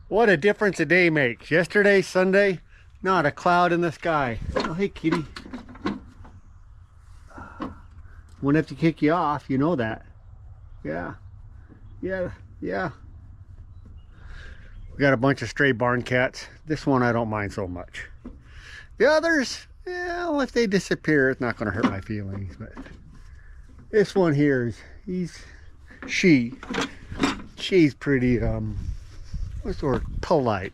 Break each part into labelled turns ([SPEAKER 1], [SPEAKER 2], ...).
[SPEAKER 1] What a difference a day makes. Yesterday, Sunday, not a cloud in the sky. Oh, hey, kitty. Won't have to kick you off, you know that. Yeah, yeah. We got a bunch of stray barn cats. This one I don't mind so much. The others, well, if they disappear, it's not going to hurt my feelings. But this one here she's pretty, what's the word? Polite.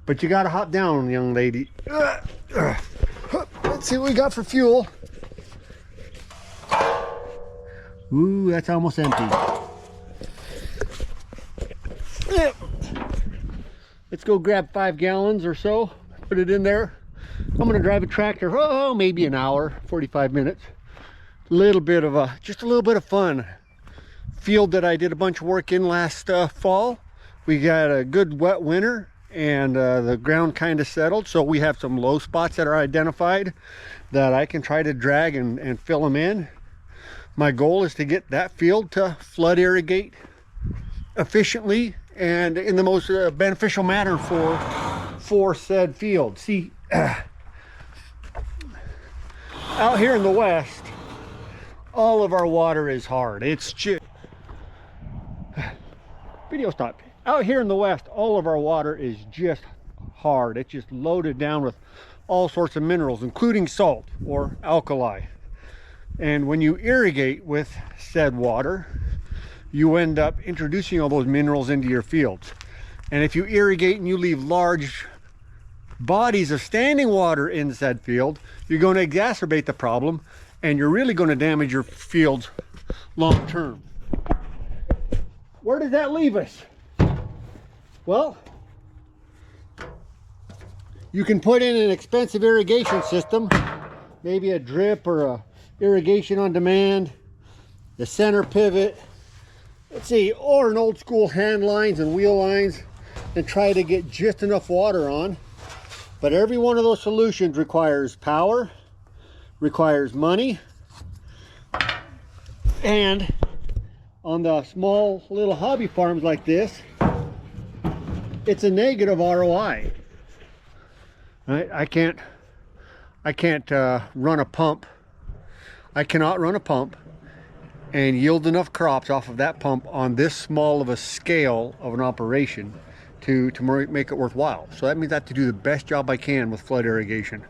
[SPEAKER 1] But you got to hop down, young lady. Let's see what we got for fuel. Ooh, that's almost empty. Let's go grab 5 gallons or so, put it in there. I'm gonna drive a tractor, oh, maybe an hour, 45 minutes. Just a little bit of fun. Field that I did a bunch of work in last fall. We got a good wet winter and the ground kind of settled. So we have some low spots that are identified that I can try to drag and fill them in. My goal is to get that field to flood irrigate efficiently and in the most beneficial manner for said field. See, out here in the west, all of our water is hard. It's just video stopped. Out here in the west, all of our water is just hard. It's just loaded down with all sorts of minerals, including salt or alkali. And when you irrigate with said water, you end up introducing all those minerals into your fields. And if you irrigate and you leave large bodies of standing water in said field, you're going to exacerbate the problem and you're really going to damage your fields long term. Where does that leave us? Well, you can put in an expensive irrigation system, maybe a drip or a irrigation on demand, the center pivot, let's see, or an old school hand lines and wheel lines, and try to get just enough water on. But every one of those solutions requires power, requires money, and on the small little hobby farms like this, it's a negative ROI. Right? I can't run a pump. I cannot run a pump and yield enough crops off of that pump on this small of a scale of an operation to make it worthwhile. So that means I have to do the best job I can with flood irrigation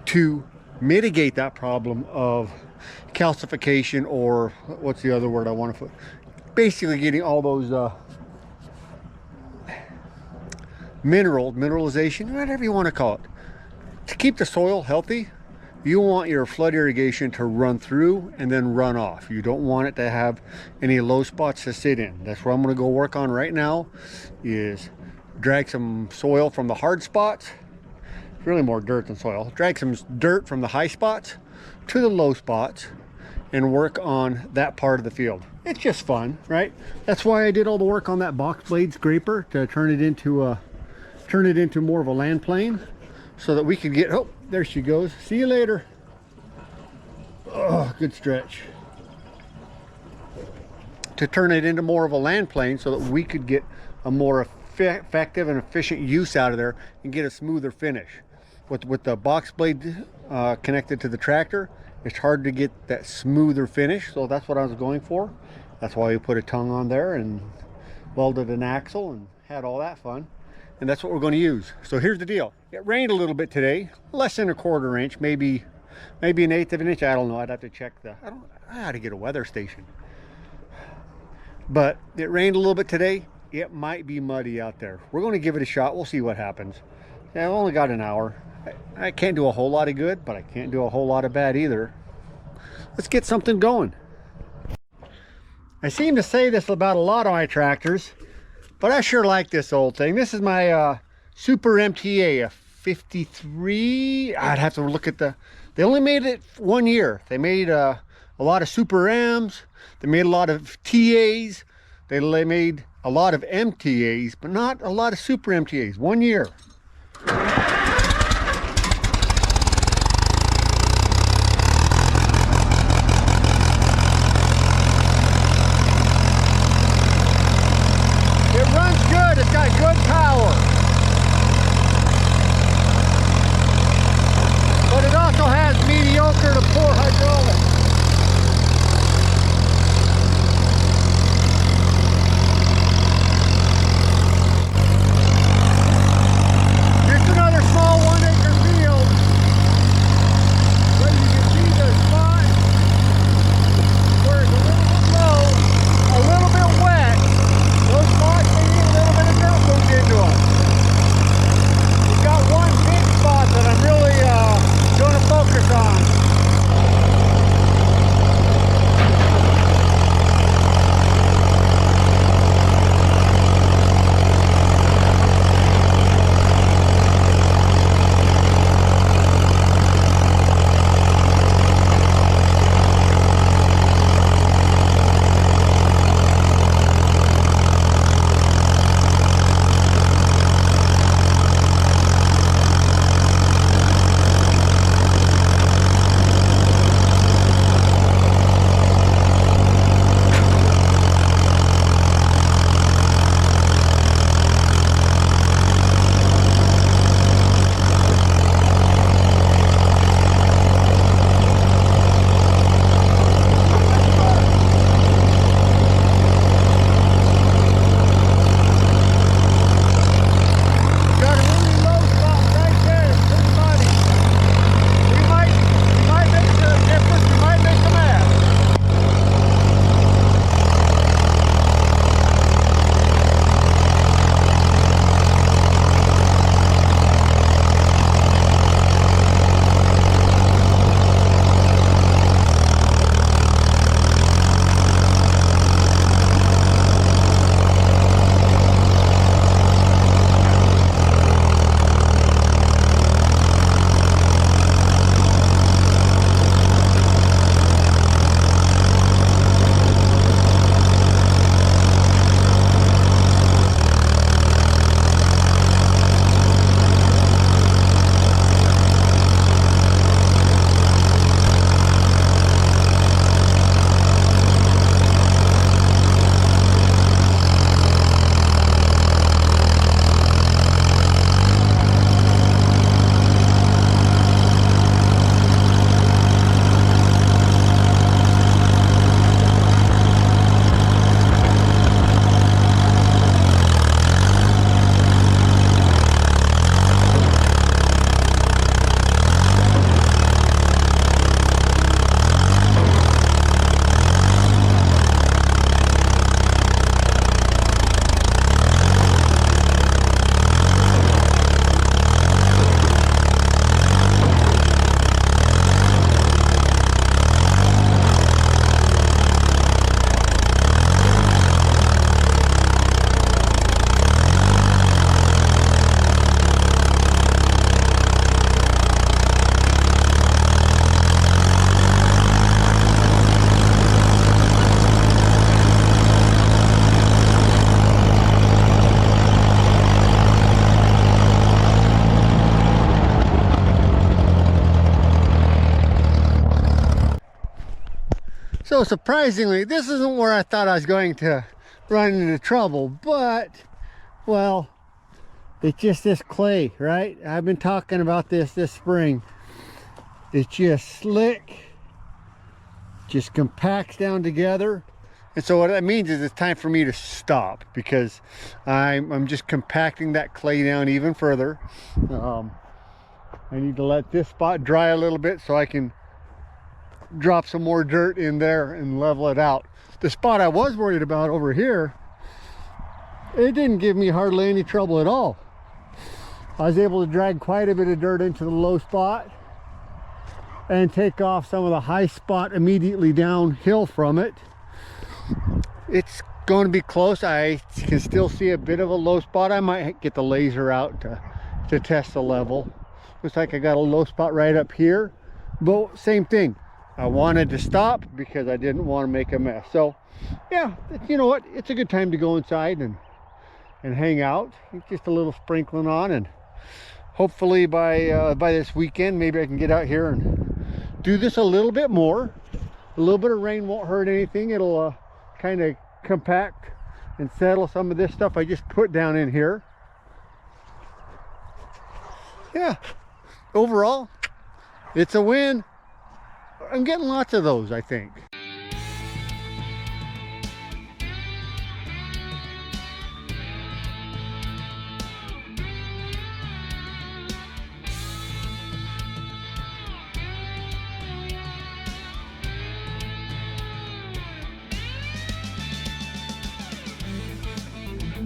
[SPEAKER 1] to mitigate that problem of calcification, or what's the other word I want to put? Basically getting all those mineralization, whatever you want to call it. To keep the soil healthy, you want your flood irrigation to run through and then run off. You don't want it to have any low spots to sit in. That's what I'm going to go work on right now, is drag some soil from the hard spots. It's really more dirt than soil. Drag some dirt from the high spots to the low spots and work on that part of the field. It's just fun, right? That's why I did all the work on that box blade scraper, to turn it into more of a land plane, so that we could get, oh, there she goes. See you later. Oh, good stretch. To turn it into more of a land plane so that we could get a more effective and efficient use out of there and get a smoother finish. With the box blade connected to the tractor, it's hard to get that smoother finish, so that's what I was going for. That's why we put a tongue on there and welded an axle and had all that fun. And that's what we're going to use. So here's the deal. It rained a little bit today, less than a quarter inch, maybe an eighth of an inch. I don't know. I'd have to check I had to get a weather station. But it rained a little bit today. It might be muddy out there. We're going to give it a shot. We'll see what happens. Yeah, I've only got an hour. I can't do a whole lot of good, but I can't do a whole lot of bad either. Let's get something going. I seem to say this about a lot of my tractors, but I sure like this old thing. This is my Super MTA, a 53. I'd have to look at they only made it 1 year. They made a lot of Super M's. They made a lot of TAs. They made a lot of MTAs, but not a lot of Super MTAs. 1 year. It runs So surprisingly, this isn't where I thought I was going to run into trouble, but, well, it's just this clay, right? I've been talking about this spring. It's just slick, just compacts down together. And so what that means is it's time for me to stop, because I'm just compacting that clay down even further. I need to let this spot dry a little bit so I can drop some more dirt in there and level it out. The spot I was worried about over here, it didn't give me hardly any trouble at all. I was able to drag quite a bit of dirt into the low spot and take off some of the high spot immediately downhill from it. It's going to be close. I can still see a bit of a low spot. I might get the laser out to test the level. Looks like I got a low spot right up here, but same thing. I wanted to stop because I didn't want to make a mess. So yeah, you know what? It's a good time to go inside and hang out. Just a little sprinkling on, and hopefully by this weekend, maybe I can get out here and do this a little bit more. A little bit of rain won't hurt anything. It'll kind of compact and settle some of this stuff I just put down in here. Yeah, overall, it's a win. I'm getting lots of those, I think.